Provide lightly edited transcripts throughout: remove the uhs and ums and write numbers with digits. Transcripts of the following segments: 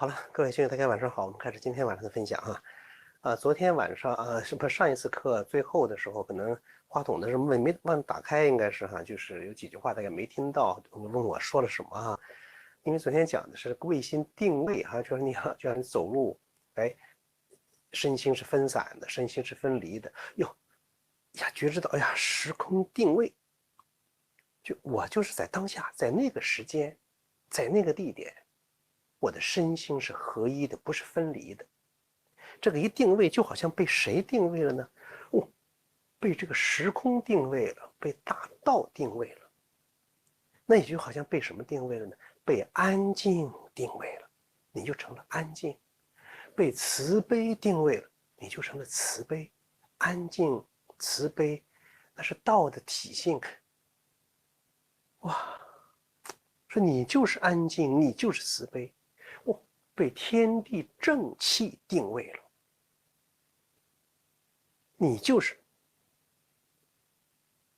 好了，各位兄弟，大家晚上好。我们开始今天晚上的分享哈。昨天晚上是不是上一次课最后的时候，可能话筒的什么没忘打开，应该是哈，就是有几句话大家没听到，问我说了什么哈。因为昨天讲的是卫星定位哈，就是你好，就像你走路，哎，身心是分散的，身心是分离的。哟呀，觉知到，哎呀，时空定位，就我就是在当下，在那个时间，在那个地点。我的身心是合一的，不是分离的。这个一定位，就好像被谁定位了呢？哦，被这个时空定位了，被大道定位了。那也就好像被什么定位了呢？被安静定位了，你就成了安静；被慈悲定位了，你就成了慈悲。安静、慈悲，那是道的体性。哇，说你就是安静，你就是慈悲。哦，被天地正气定位了，你就是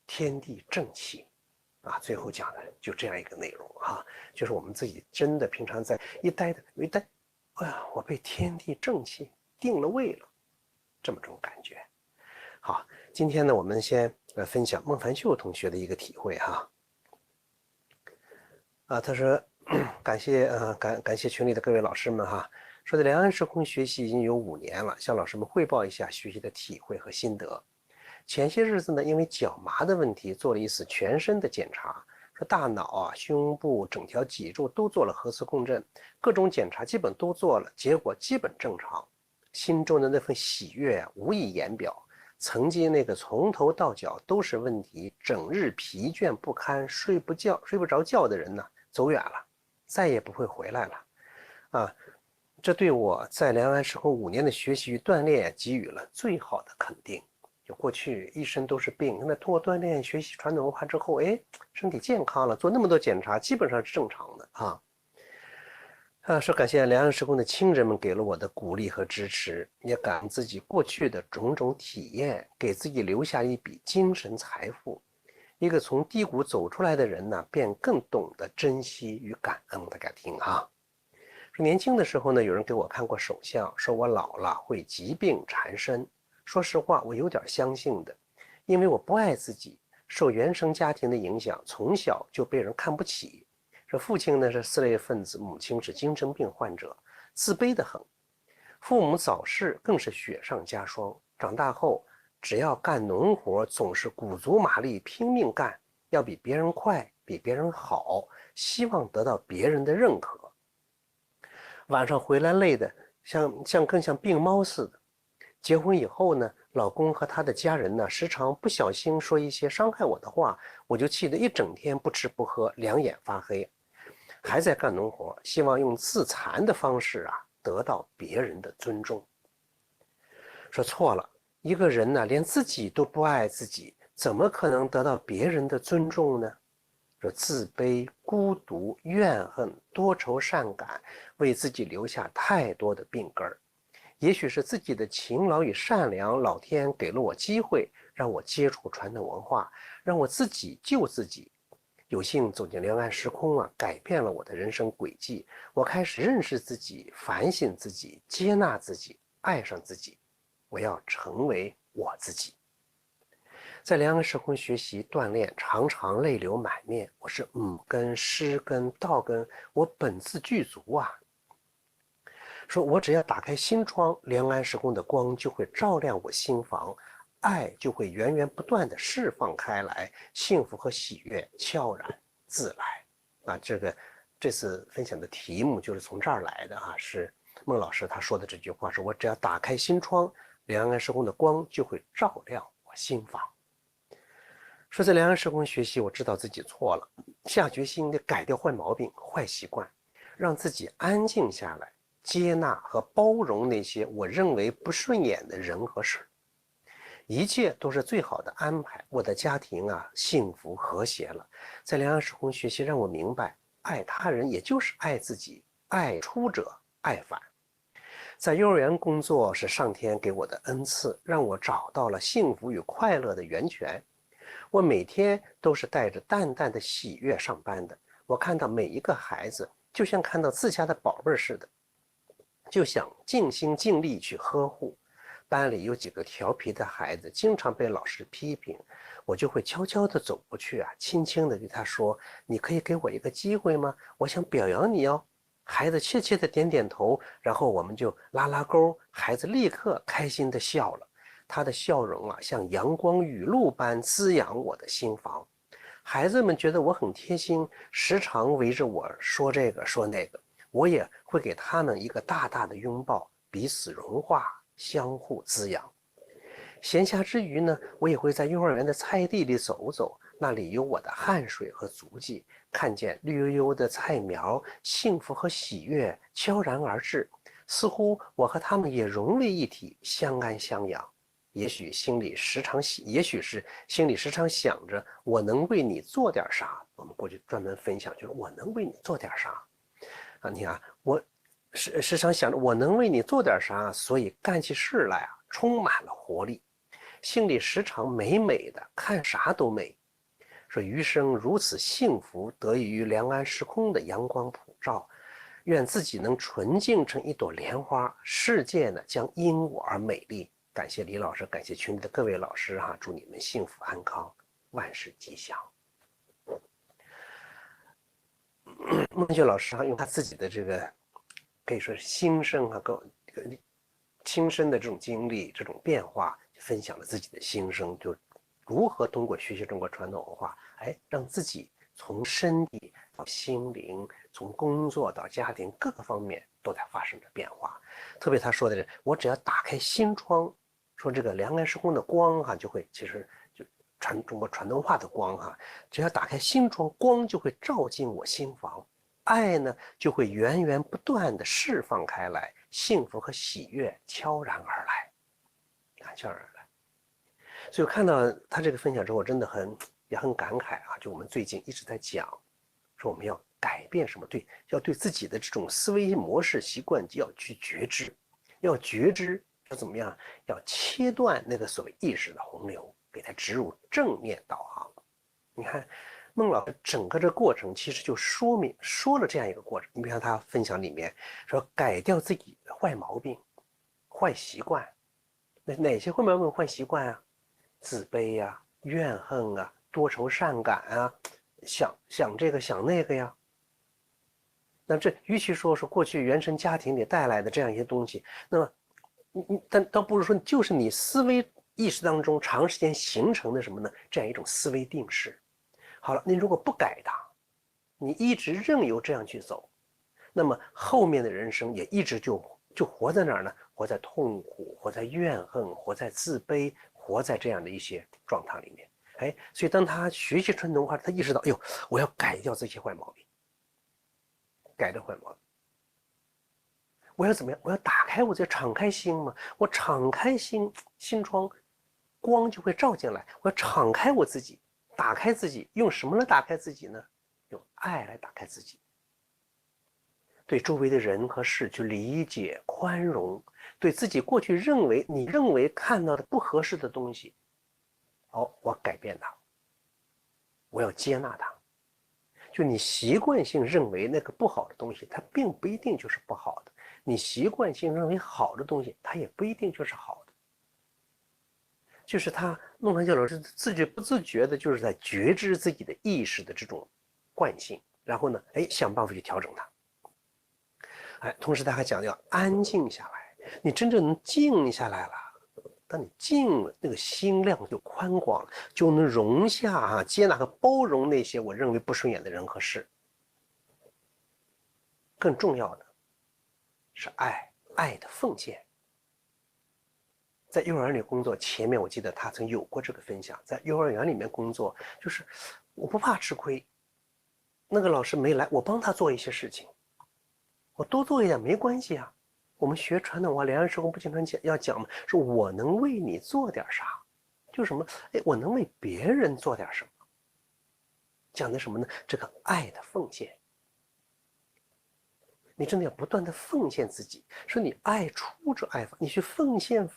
天地正气啊！最后讲的就这样一个内容啊，就是我们自己真的平常在一待，哎呀，我被天地正气定了位了，这么种感觉。好，今天呢，我们先分享孟凡秀同学的一个体会哈。他说感谢群里的各位老师们哈，说在两岸时空学习已经有5年了，向老师们汇报一下学习的体会和心得。前些日子呢，因为脚麻的问题，做了一次全身的检查，说大脑胸部、整条脊柱都做了核磁共振，各种检查基本都做了，结果基本正常。心中的那份喜悦无以言表。曾经那个从头到脚都是问题，整日疲倦不堪、睡不着觉的人呢，走远了，再也不会回来了。这对我在两岸时空5年的学习与锻炼给予了最好的肯定。就过去一身都是病，那通过锻炼学习传统文化之后，身体健康了，做那么多检查，基本上是正常的说感谢两岸时空的亲人们给了我的鼓励和支持，也感恩自己过去的种种体验，给自己留下一笔精神财富。一个从低谷走出来的人呢，便更懂得珍惜与感恩。大家听说年轻的时候呢，有人给我看过手相，说我老了会疾病缠身。说实话，我有点相信的，因为我不爱自己，受原生家庭的影响，从小就被人看不起。说父亲呢是4类分子，母亲是精神病患者，自卑得很。父母早逝更是雪上加霜。长大后，只要干农活，总是鼓足马力拼命干，要比别人快，比别人好，希望得到别人的认可。晚上回来累的更像病猫似的。结婚以后呢，老公和他的家人呢，时常不小心说一些伤害我的话，我就气得一整天不吃不喝，两眼发黑，还在干农活，希望用自残的方式得到别人的尊重。说错了，一个人呢，连自己都不爱自己，怎么可能得到别人的尊重呢？说自卑、孤独、怨恨、多愁善感，为自己留下太多的病根儿。也许是自己的勤劳与善良，老天给了我机会，让我接触传统文化，让我自己救自己。有幸走进两岸时空改变了我的人生轨迹。我开始认识自己，反省自己，接纳自己，爱上自己。我要成为我自己。在两岸时空学习锻炼，常常泪流满面。我是根、诗根、道根，我本自具足说我只要打开心窗，两岸时空的光就会照亮我心房，爱就会源源不断的释放开来，幸福和喜悦悄然自来。这次分享的题目就是从这儿来的是孟老师他说的这句话，说我只要打开心窗，两岸时空的光就会照亮我心房。说在两岸时空学习，我知道自己错了，下决心得改掉坏毛病、坏习惯，让自己安静下来，接纳和包容那些我认为不顺眼的人和事。一切都是最好的安排，我的家庭幸福和谐了。在两岸时空学习让我明白，爱他人也就是爱自己，爱出者爱返。在幼儿园工作是上天给我的恩赐，让我找到了幸福与快乐的源泉。我每天都是带着淡淡的喜悦上班的。我看到每一个孩子，就像看到自家的宝贝似的。就想尽心尽力去呵护。班里有几个调皮的孩子，经常被老师批评，我就会悄悄地走过去啊，轻轻地对他说：“你可以给我一个机会吗？我想表扬你哦。”孩子怯怯地点点头，然后我们就拉拉钩，孩子立刻开心地笑了。他的笑容啊，像阳光雨露般滋养我的心房。孩子们觉得我很贴心，时常围着我说这个说那个，我也会给他们一个大大的拥抱，彼此融化，相互滋养。闲暇之余呢，我也会在幼儿园的菜地里走走，那里有我的汗水和足迹，看见绿油油的菜苗，幸福和喜悦悄然而至，似乎我和他们也融为一体，相安相养。也许是心里时常想着，我能为你做点啥。我们过去专门分享，就是我能为你做点啥啊？你看，我时常想着我能为你做点啥，所以干起事来啊，充满了活力。心里时常美美的，看啥都美。说余生如此幸福，得益于良安时空的阳光普照。愿自己能纯净成一朵莲花，世界呢将因我而美丽。感谢李老师，感谢群里的各位老师哈，祝你们幸福安康，万事吉祥。孟雪老师用他自己的这个可以说是心声啊，亲身的这种经历、这种变化，分享了自己的心声，就如何通过学习中国传统文化，让自己从身体到心灵，从工作到家庭各个方面都在发生着变化。特别他说的是，我只要打开心窗，说这个良安时空的光哈，就会其实就中国传统文化的光哈，只要打开心窗，光就会照进我心房，爱呢就会源源不断的释放开来，幸福和喜悦悄然而来，悄然而来。所以我看到他这个分享之后，我真的也很感慨啊！就我们最近一直在讲，说我们要改变什么？要对自己的这种思维模式、习惯要去觉知，要怎么样？要切断那个所谓意识的洪流，给它植入正面导航。你看，孟老师整个这过程其实就说了这样一个过程。你比如他分享里面说，改掉自己的坏毛病、坏习惯，哪些坏毛病、坏习惯啊？自卑呀、怨恨啊、多愁善感啊，想这个想那个呀。那这与其说是过去原生家庭里带来的这样一些东西，那么但倒不如说就是你思维意识当中长时间形成的什么呢？这样一种思维定式。好了，你如果不改它，你一直任由这样去走，那么后面的人生也一直就活在哪儿呢？活在痛苦，活在怨恨，活在自卑，活在这样的一些状态里面。所以当他学习传统文化，他意识到，哎呦，我要改掉这些坏毛病，改掉坏毛病。我要怎么样？我要打开我这敞开心嘛，我敞开心窗，光就会照进来。我要敞开我自己，打开自己，用什么来打开自己呢？用爱来打开自己。对周围的人和事去理解、宽容，对自己过去你认为看到的不合适的东西，我改变它，我要接纳它。就你习惯性认为那个不好的东西，它并不一定就是不好的；你习惯性认为好的东西，它也不一定就是好的。就是孟凡教老师自觉不自觉的，就是在觉知自己的意识的这种惯性，然后呢，想办法去调整它。同时他还讲要安静下来，你真正能静下来了，当你静了，那个心量就宽广了，就能容下接纳和包容那些我认为不顺眼的人和事。更重要的是爱的奉献。在幼儿园里工作，前面我记得他曾有过这个分享，在幼儿园里面工作，就是我不怕吃亏，那个老师没来，我帮他做一些事情，我多做一点没关系啊。我们学传统文化良安时空不经常要讲吗？说我能为你做点啥，就什么，我能为别人做点什么。讲的什么呢？这个爱的奉献。你真的要不断的奉献自己，说你爱出着爱，你去奉献，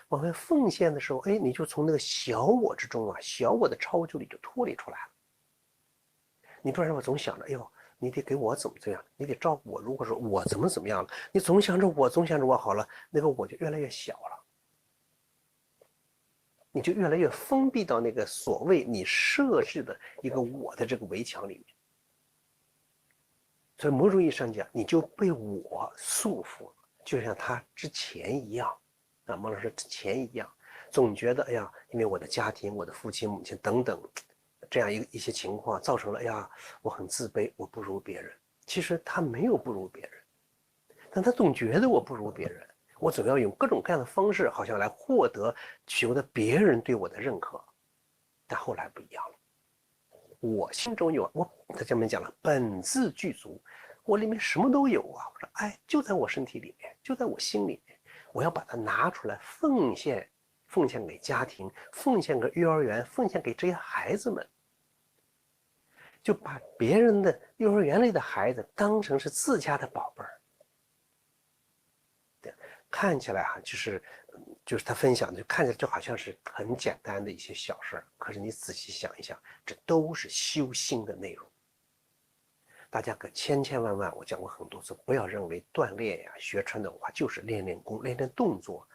往外奉献的时候，你就从那个小我之中小我的超就里就脱离出来了。你不然我总想着，你得给我怎么这样，你得照顾我。如果说我怎么样了，你总想着我好了，那个我就越来越小了，你就越来越封闭到那个所谓你设置的一个我的这个围墙里面。所以某种意义上讲，你就被我束缚了，就像他之前一样，孟老师之前一样，总觉得哎呀，因为我的家庭、我的父亲、母亲等等，这样一些情况，造成了哎呀，我很自卑，我不如别人。其实他没有不如别人，但他总觉得我不如别人，我总要用各种各样的方式，好像来取得别人对我的认可。但后来不一样了。我心中有他这么讲了，本自具足，我里面什么都有啊！我说，爱就在我身体里面，就在我心里面，我要把它拿出来奉献给家庭，奉献给幼儿园，奉献给这些孩子们，就把别人的幼儿园里的孩子当成是自家的宝贝儿。看起来哈，就是他分享的，就看起来就好像是很简单的一些小事儿，可是你仔细想一想，这都是修心的内容。大家可千万，我讲过很多次，不要认为锻炼呀、学传统文化就是练功、练动作。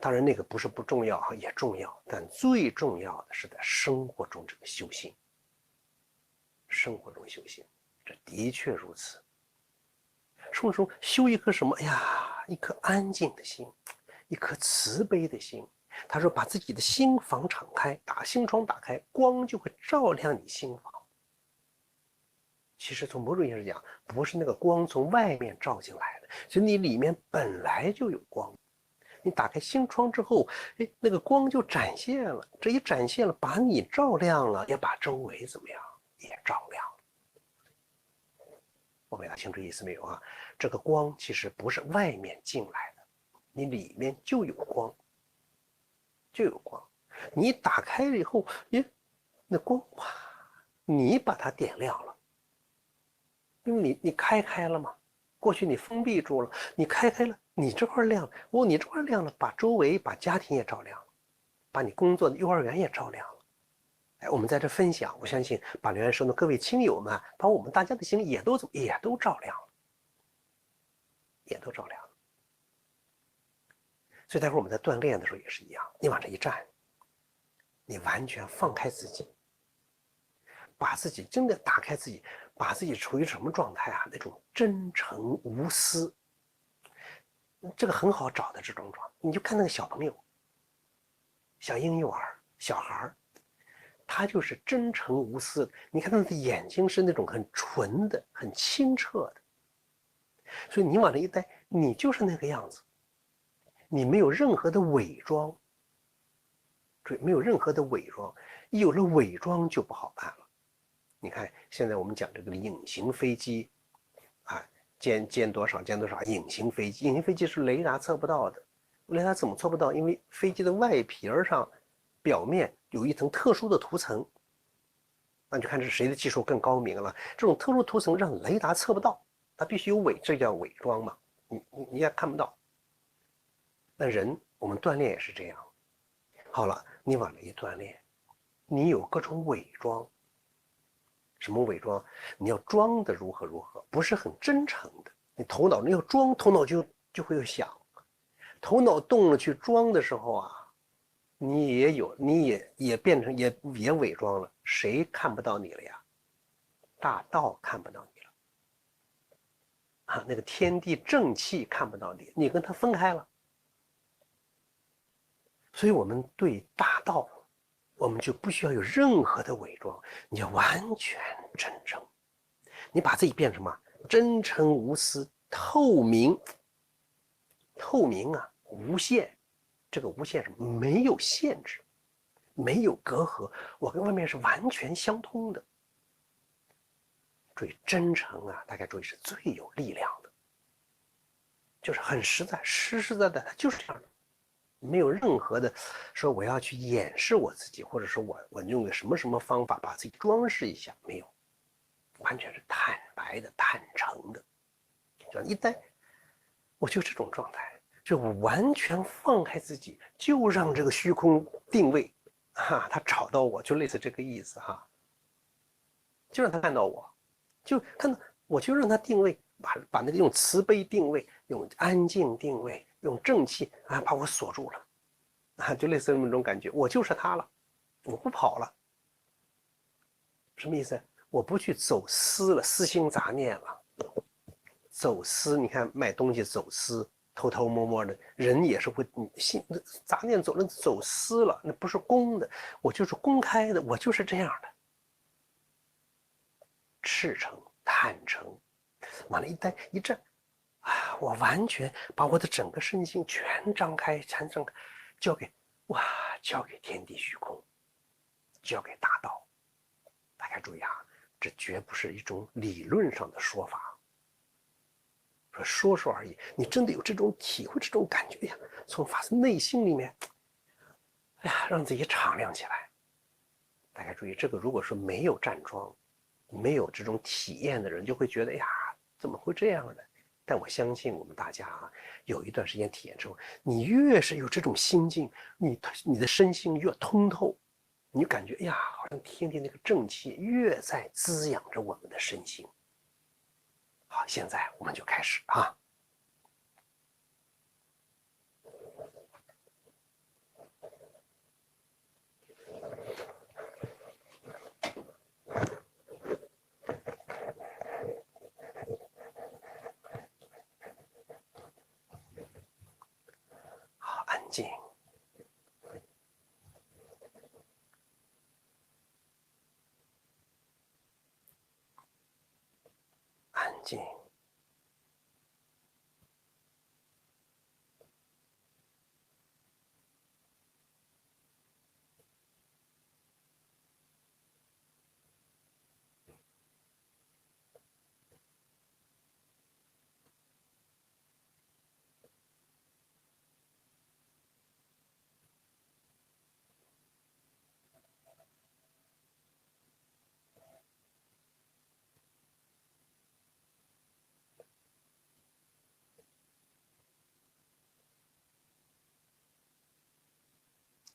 当然那个不是不重要哈，也重要，但最重要的是在生活中这个修心。生活中修心，这的确如此。生活中修一颗什么？哎呀，一颗安静的心，一颗慈悲的心。他说，把自己的心房敞开，心窗打开，光就会照亮你心房。其实从某种意义上讲，不是那个光从外面照进来的，是你里面本来就有光。你打开心窗之后，那个光就展现了。这一展现了，把你照亮了，也把周围怎么样也照亮了。我表达清楚意思没有啊？这个光其实不是外面进来的，你里面就有光，就有光。你打开了以后，那光哇，你把它点亮了，因为你开了嘛。过去你封闭住了，你开了，你这块亮，你这块亮了，把周围、把家庭也照亮了，把你工作的幼儿园也照亮了。我们在这分享，我相信把留言说的各位亲友们，把我们大家的心也都照亮了，也都照亮了。所以待会儿我们在锻炼的时候也是一样，你往这一站，你完全放开自己，把自己真的打开自己，把自己处于什么状态啊？那种真诚无私，这个很好找的这种状态。你就看那个小朋友，小婴幼儿、小孩，他就是真诚无私的。你看他的眼睛是那种很纯的、很清澈的，所以你往这一待，你就是那个样子，你没有任何的伪装，对，没有任何的伪装，一有了伪装就不好办了。你看现在我们讲这个隐形飞机啊，歼多少隐形飞机，隐形飞机是雷达测不到的。雷达怎么测不到？因为飞机的外皮上表面有一层特殊的涂层，那你就看这是谁的技术更高明了。这种特殊涂层让雷达测不到，它必须有这叫伪装嘛，你也看不到。那人我们锻炼也是这样，好了，你往这一锻炼，你有各种伪装。什么伪装？你要装的如何，不是很真诚的。你头脑你要装，头脑就会有想，头脑动了去装的时候啊，你也变成也伪装了，谁看不到你了呀？大道看不到你了啊，那个天地正气看不到你，你跟他分开了。所以我们对大道，我们就不需要有任何的伪装，你要完全真诚，你把自己变成什么？真诚无私，透明啊，无限。这个无限是没有限制，没有隔阂，我跟外面是完全相通的。注意真诚啊，大家注意是最有力量的，就是很实在，实在的，它就是这样的。没有任何的说我要去掩饰我自己，或者说我用个什么方法把自己装饰一下，没有，完全是坦白的、坦诚的。这样一待，我就这种状态，就我完全放开自己，就让这个虚空定位，他找到我，就类似这个意思哈，就让他看到我，就看到我就让他定位，把那个用慈悲定位，用安静定位，用正气啊，把我锁住了啊，就类似于那种感觉，我就是他了，我不跑了，什么意思？我不去走私了，私心杂念了。走私，你看卖东西走私，偷偷摸摸的，人也是会心杂念走私了，那不是公的，我就是公开的，我就是这样的，赤诚坦诚，往那一站，啊，我完全把我的整个身心全张开，全张开，交给哇，交给天地虚空，交给大道。大家注意啊，这绝不是一种理论上的说法。说而已，你真的有这种体会，这种感觉呀，从发自内心里面，哎呀，让自己敞亮起来。大家注意，这个如果说没有站桩，没有这种体验的人，就会觉得呀，怎么会这样呢？但我相信我们大家啊，有一段时间体验之后，你越是有这种心境，你的身心越通透，你就感觉哎呀，好像天地那个正气越在滋养着我们的身心。好，现在我们就开始啊。好，安静。安静。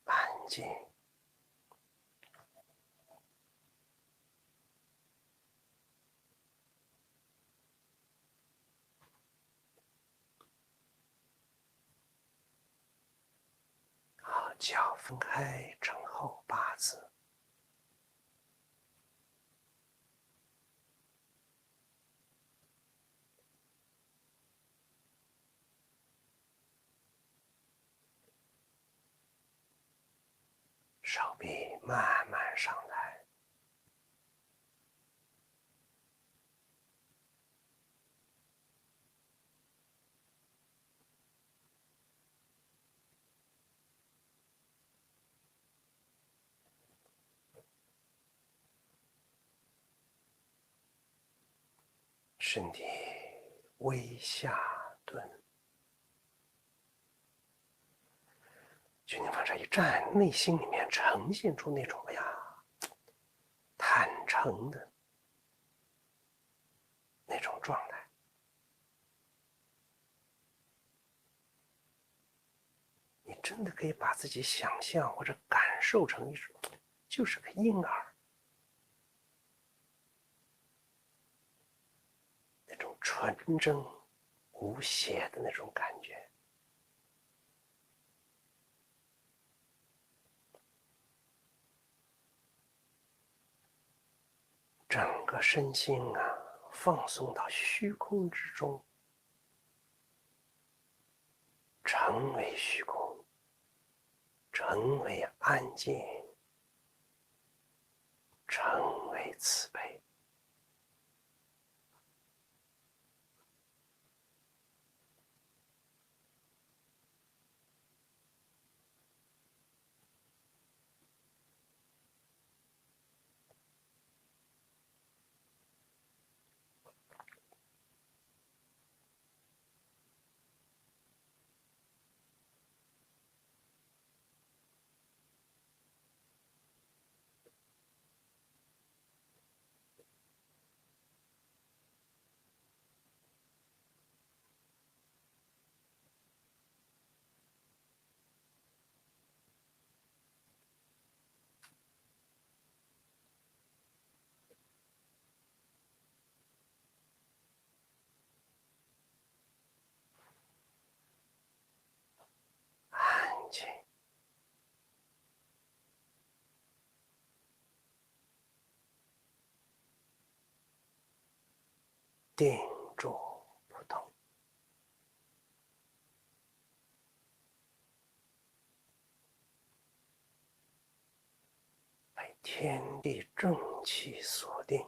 安静。好，脚分开，正后八字。手臂慢慢上来。身体微下蹲。就你往这一站，内心里面呈现出那种坦诚的那种状态。你真的可以把自己想象或者感受成一种，就是个婴儿，那种纯真无邪的那种感觉。整个身心放松到虚空之中，成为虚空，成为安静，成为慈悲。定住不动。被天地正气锁定。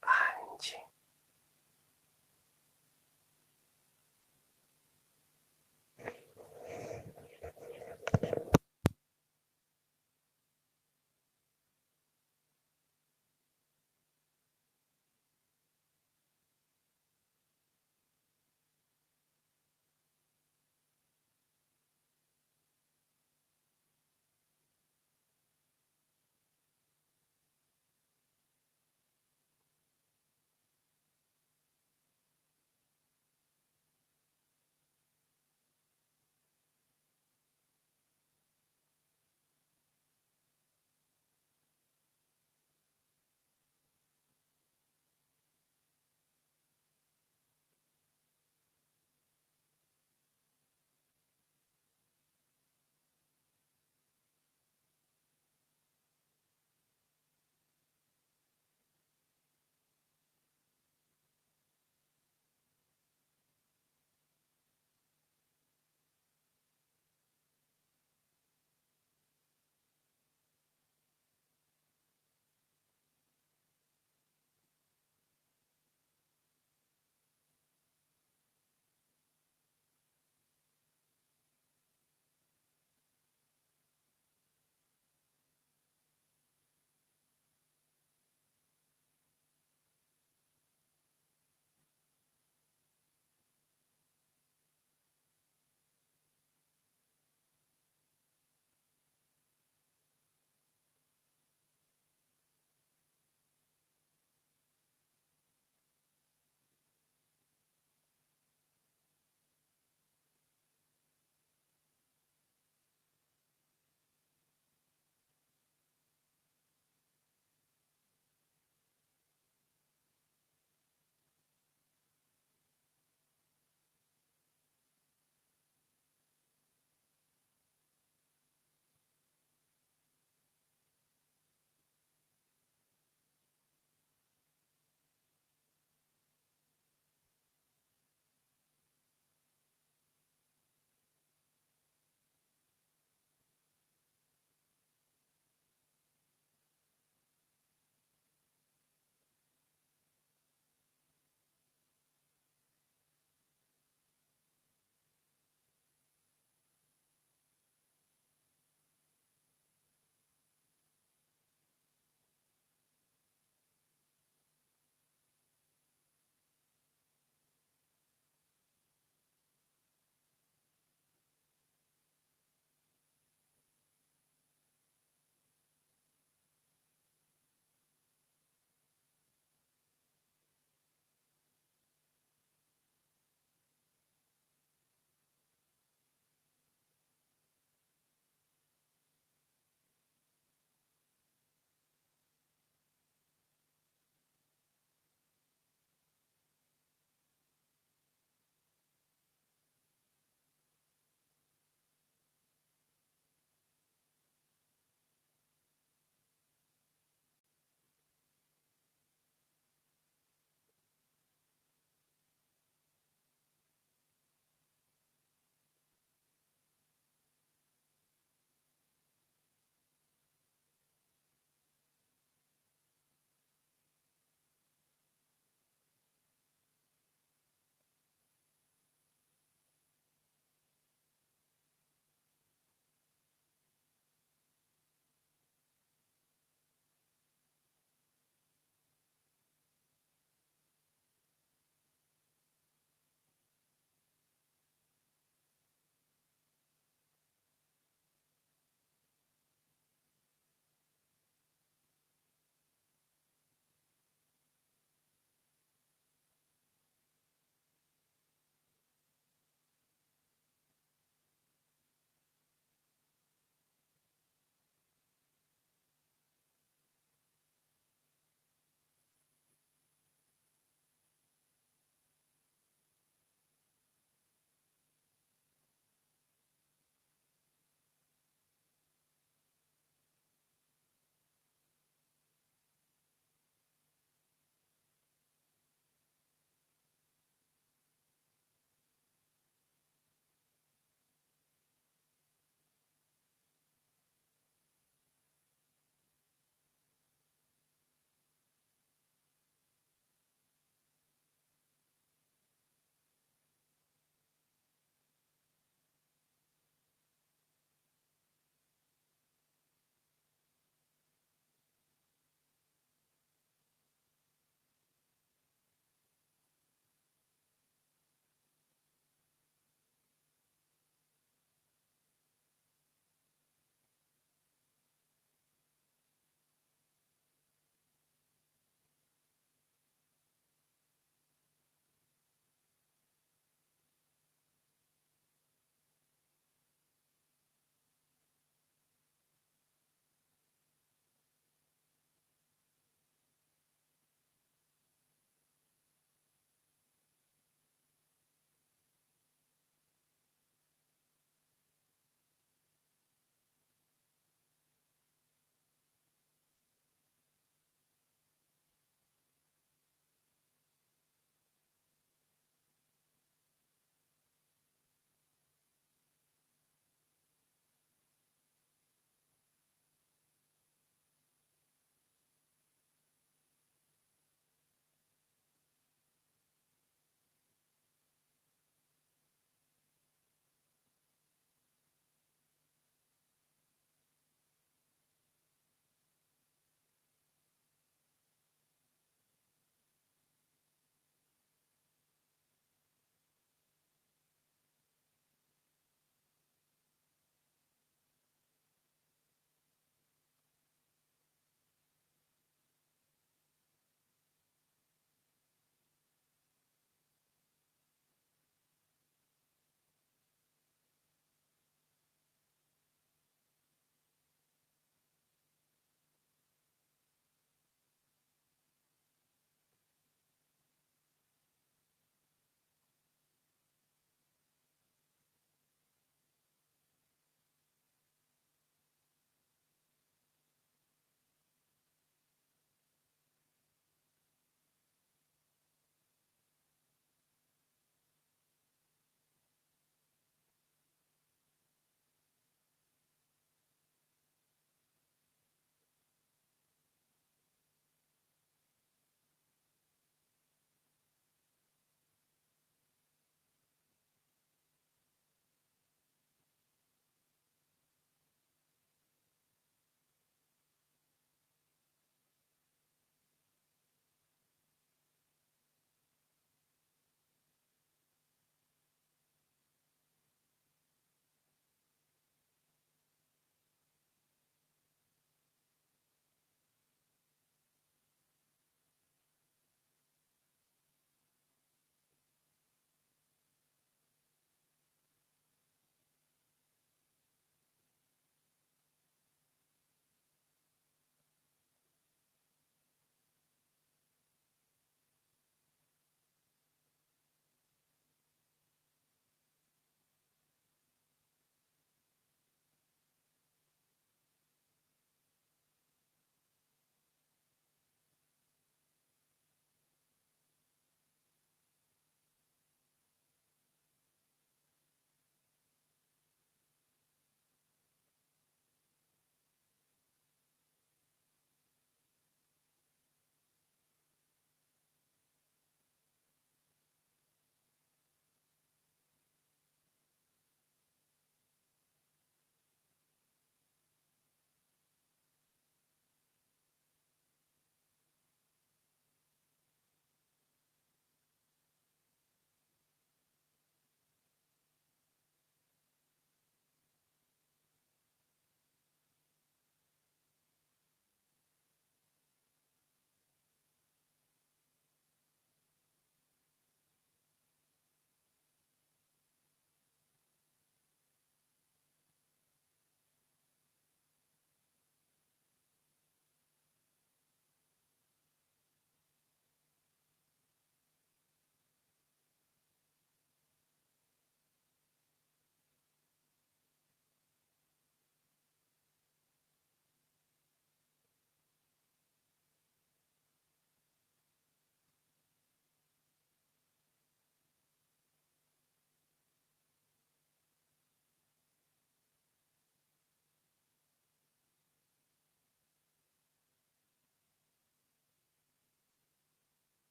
安静。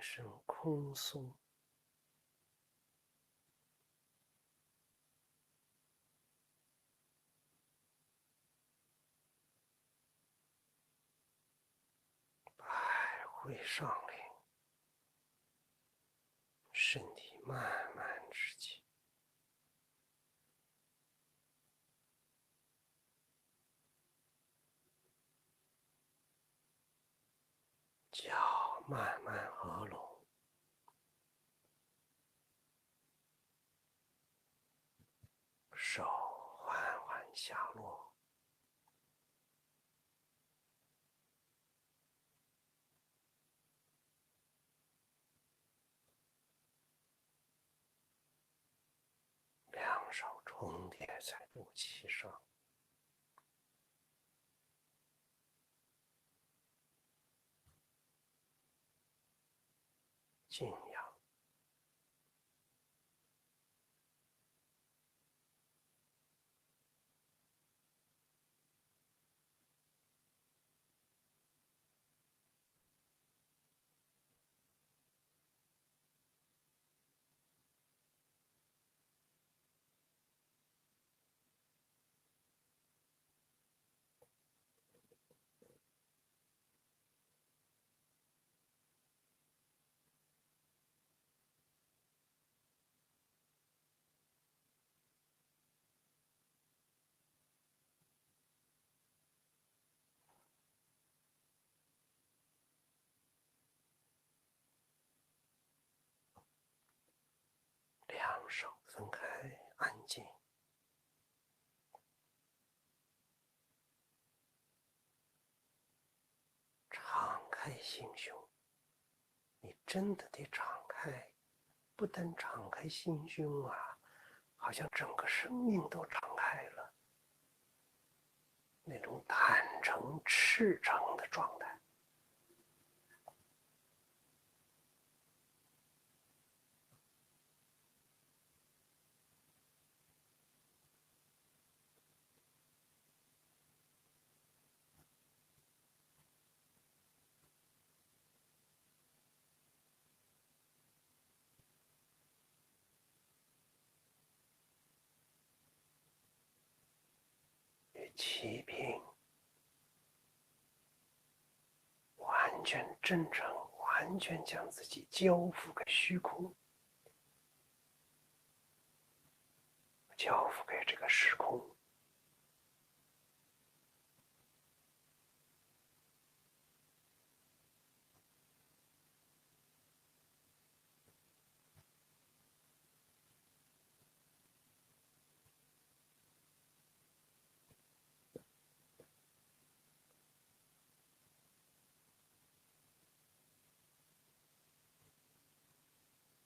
身空松，百会上领，身体慢慢直起，脚慢慢合拢，手缓缓下落，两手重叠在肚脐上，静养。两手分开，安静。敞开心胸，你真的得敞开，不但敞开心胸啊，好像整个生命都敞开了，那种坦诚、赤诚的状态。与齐平，完全真诚，完全将自己交付给虚空，交付给这个时空。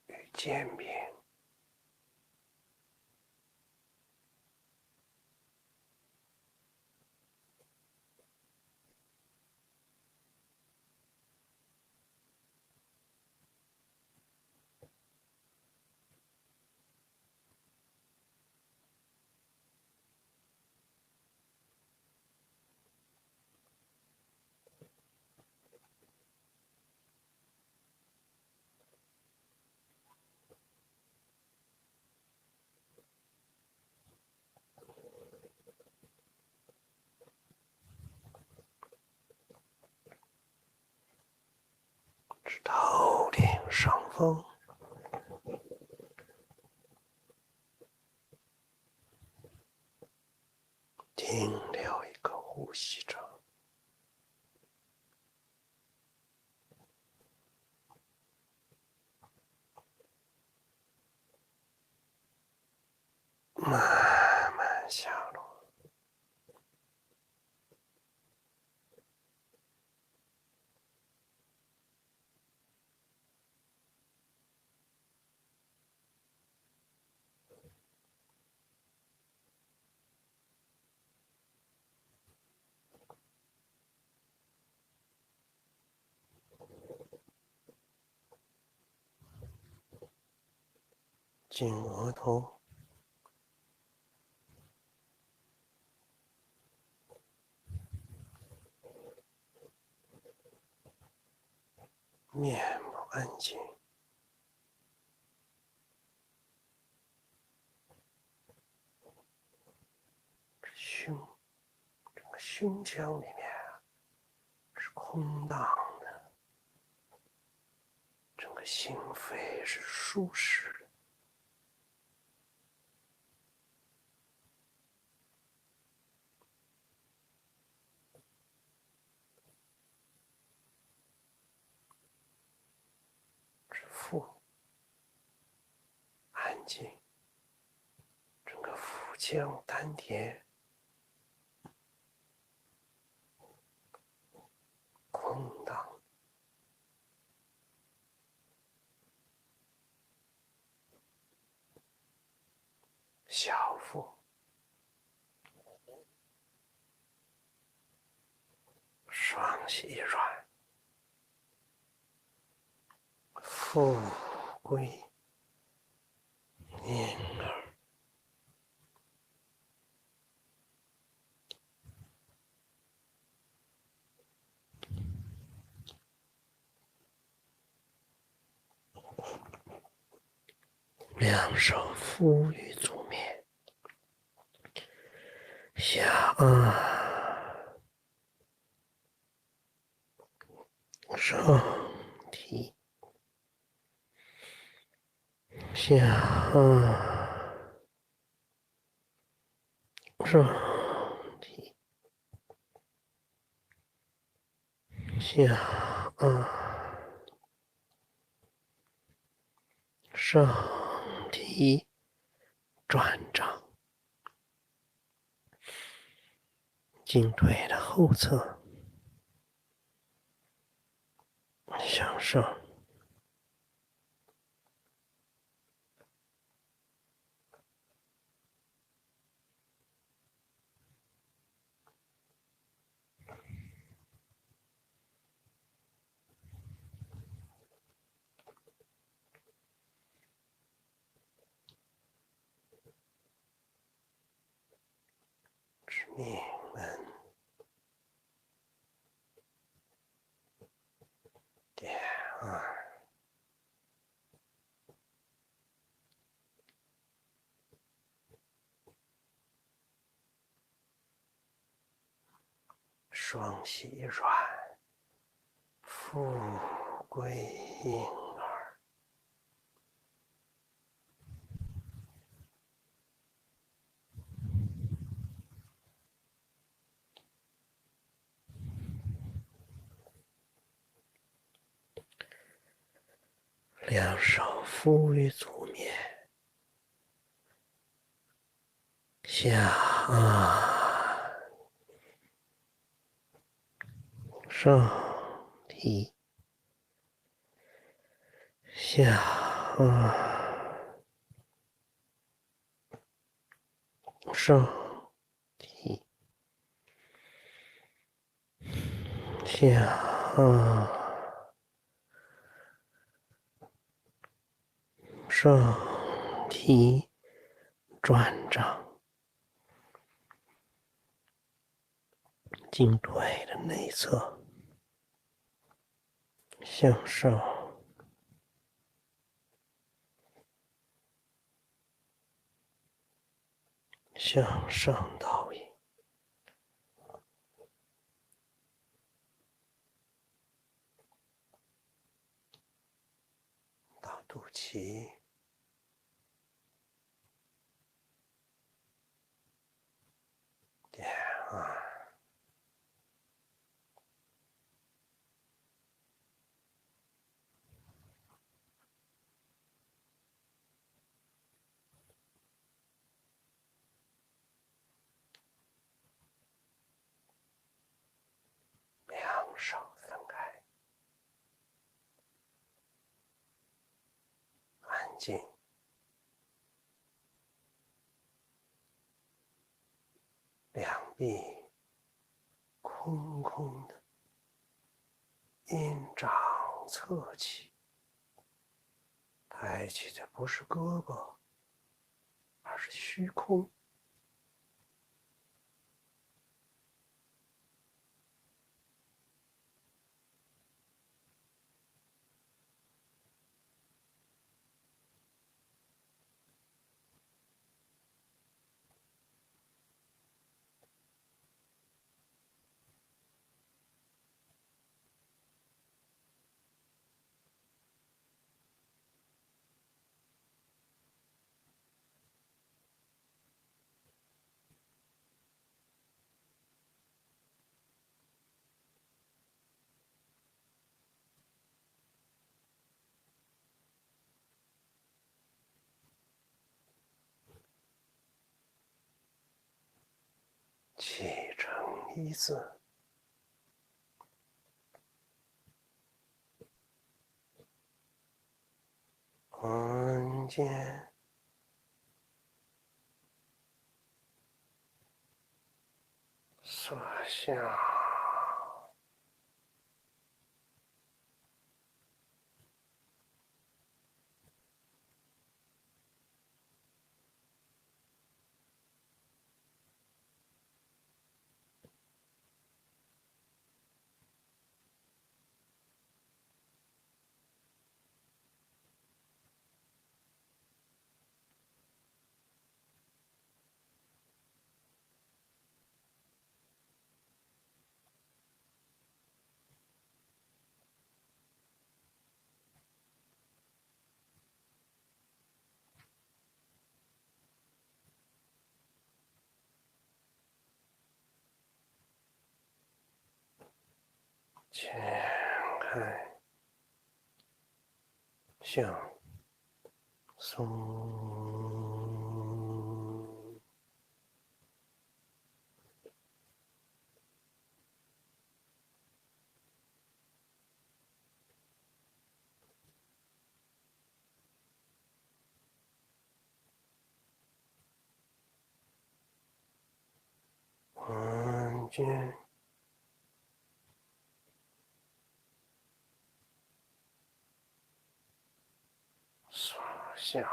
与肩平，至头顶上方，停留一个呼吸着，慢慢下落。紧额头，面部，安静。整个胸腔里面是空荡的，整个心肺是舒适的。腹安静，整个腹腔丹田空荡，小腹双膝软，腹归婴儿。两手敷于足面，下身体下身体下身体转掌，颈腿的后侧向上，是命门点双膝软，腹归婴儿。两手敷于足面，下身体下身体下身体转掌，颈腿的内侧向上，向上导引，到肚脐，点两手分开，安静。两臂空空的，阴掌侧起，抬起的不是胳膊，而是虚空。气成一字，空间所向。前开向松，空间所向。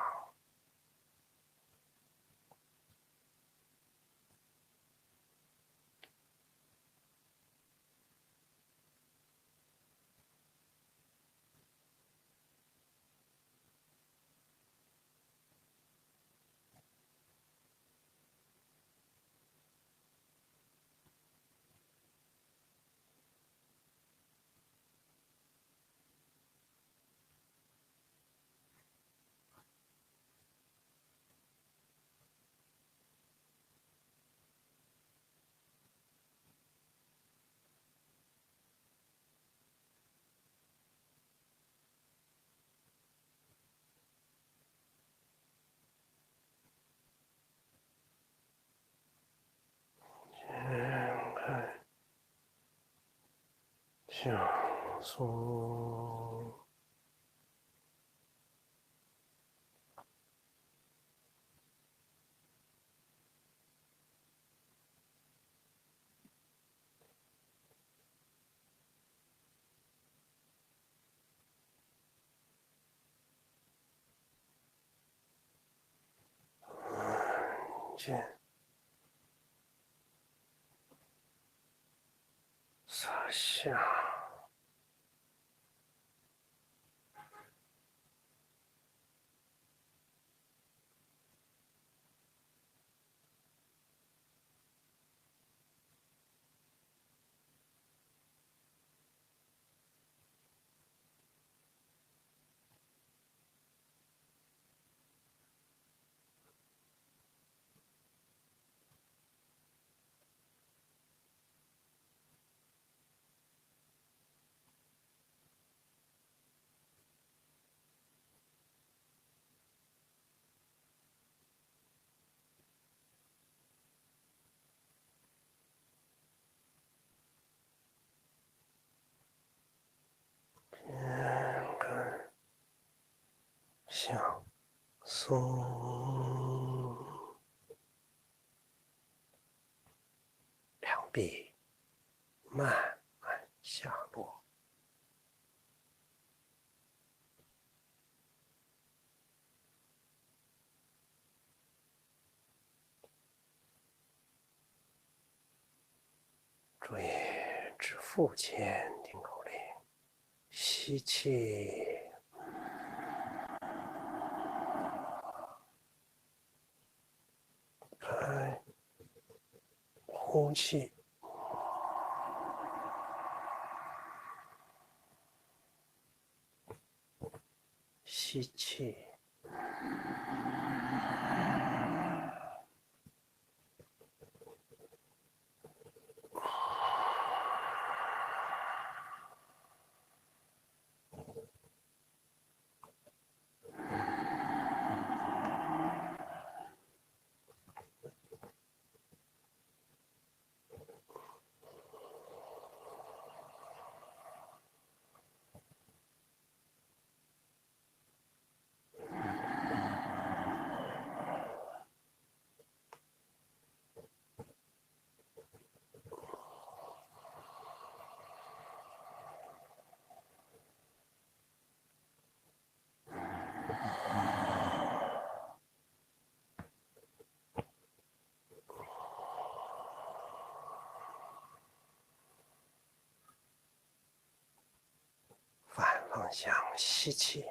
前开向松，间所向。前开向松，两臂慢慢下落。注意指腹前听口令，吸气，开，呼气，吸气，向吸气，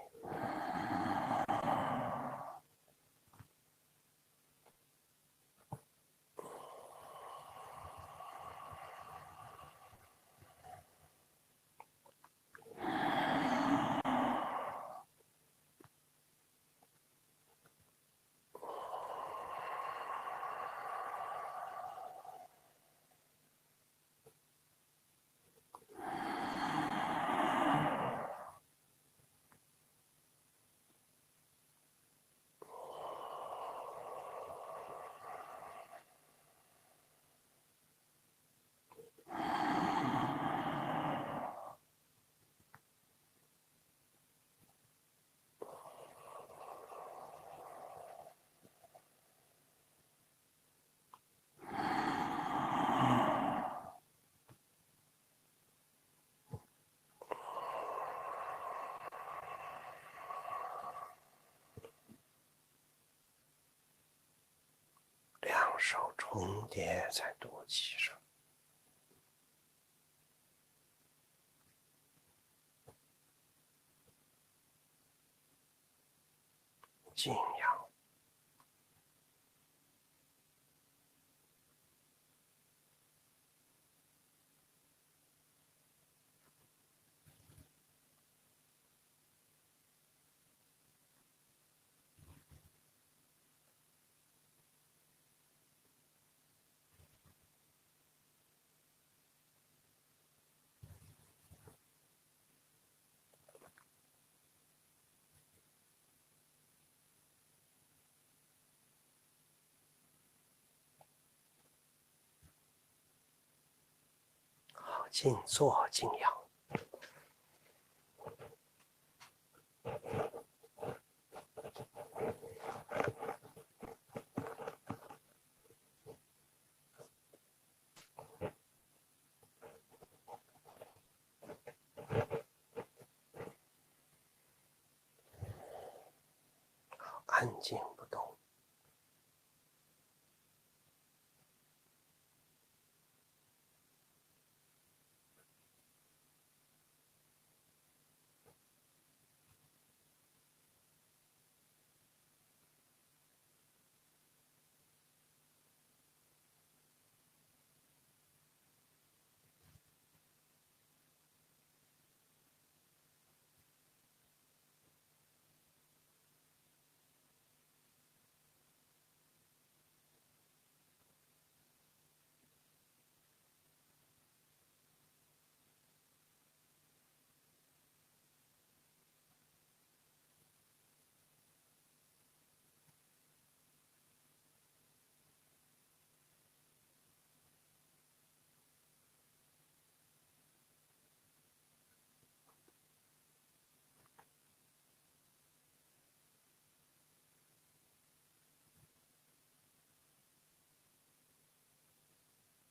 两手重叠在肚脐上，静养。好，静坐静养。安静不动。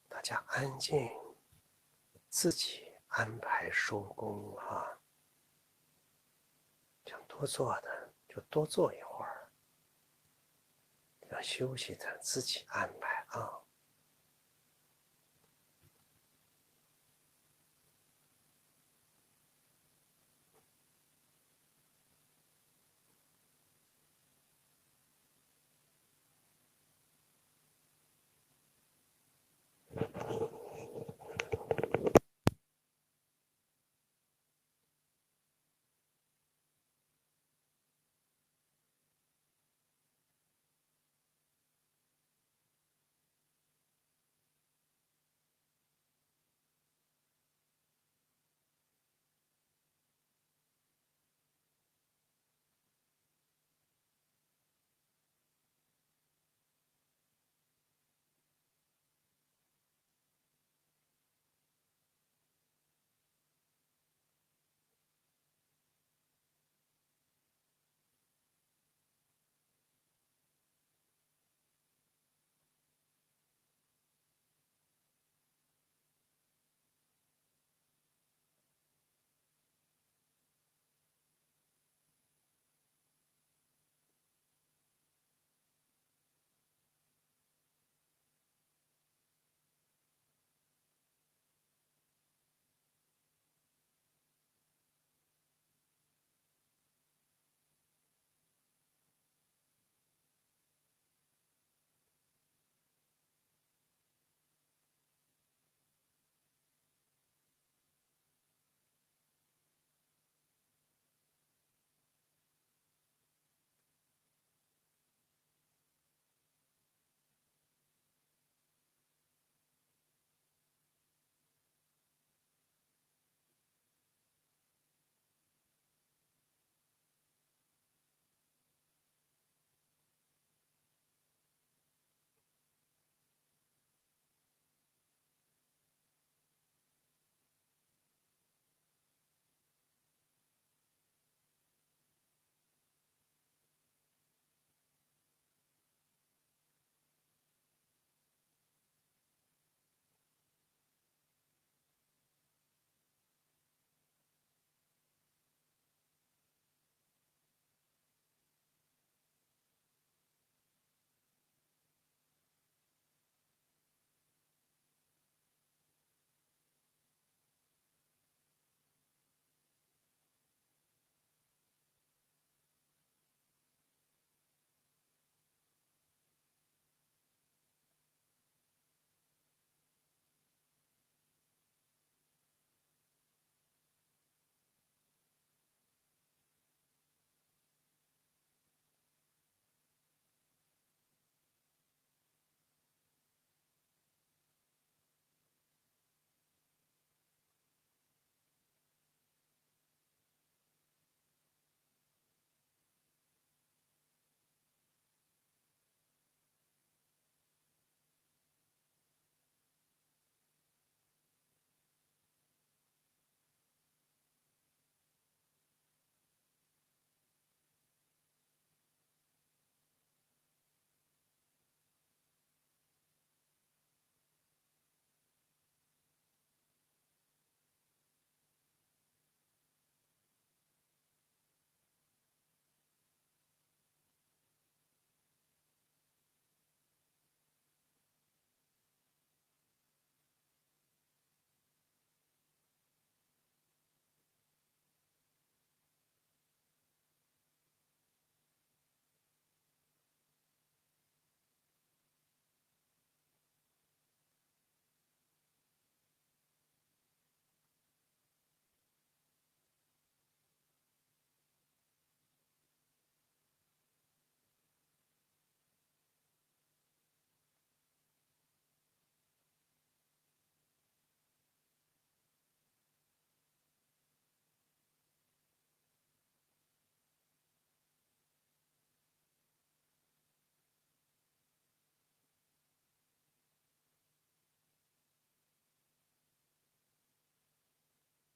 大家安静，自己安排收工啊。想多做的就多做一会儿，要休息的自己安排啊。